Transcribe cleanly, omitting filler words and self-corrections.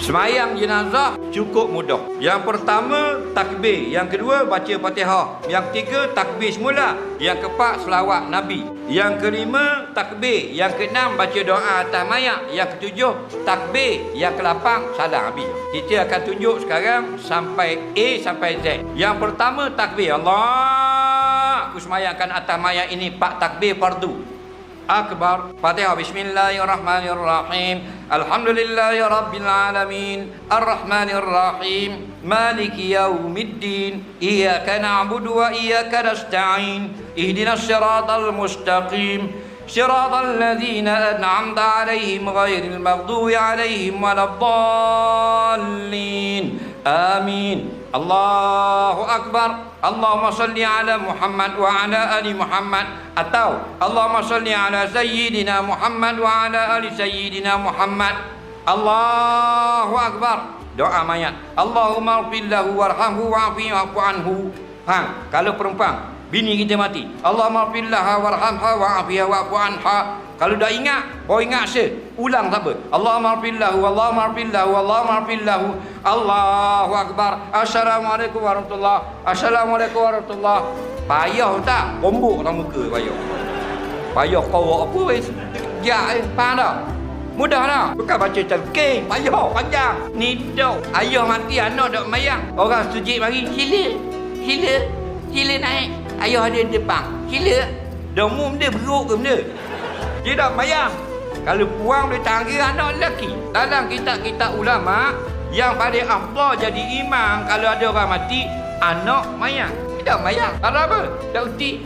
Semayang jenazah cukup mudah. Yang pertama takbir, yang kedua baca Fatihah, yang ketiga takbir semula, yang keempat selawat Nabi, yang kelima takbir, yang keenam baca doa atas mayat, yang ketujuh takbir, yang kelapan salam Nabi. Kita akan tunjuk sekarang sampai A sampai Z. Yang pertama takbir, Allah. Aku semayangkan atas mayat ini 4 takbir fardu. Akbar. Fatihah. Bismillahirrahmanirrahim. Alhamdulillahi rabbil alamin. Arrahmanir rahim. Maliki yaumiddin. Iyyaka na'budu wa iyyaka nasta'in. Ihdinas siratal mustaqim. Siratal ladzina an'amta 'alaihim ghairil maghdubi 'alaihim waladdallin. Amin. Allahu Akbar. Allahumma salli ala Muhammad wa ala ali Muhammad, atau Allahumma salli ala Sayyidina Muhammad wa ala ali Sayyidina Muhammad. Allahu Akbar. Doa mayat. Allahumma ighfir lahu warhamhu wa'fu anhu. Kalau perempuan bini kita mati, Allahumma ighfir laha warhamha wa'fu anha. Kalau dah ingat, baru ingat ulang tak apa. Allahumma ighfir lahu, Allahumma ighfir lahu, Allahumma ighfir lahu. Allahu Akbar. Assalamualaikum warahmatullahi. Assalamualaikum warahmatullahi. Payah tak? Bombok dalam muka payah. Payah kau apa weh? Ya, faham tak? Mudah tak? Bukan baca telking, payah panjang. Ni dok. Ayah mati anak dok mayang. Orang sujud mari, sila naik. Ayah ada di depan. Sila. Demam dia beruk ke benda? Dia tak mayang. Kalau puang dia tanggil anak lelaki. Dalam kitab-kitab ulama, yang paling afdal jadi imam kalau ada orang mati, anak mayang. Dia tak mayang. Tak apa. Tak uti.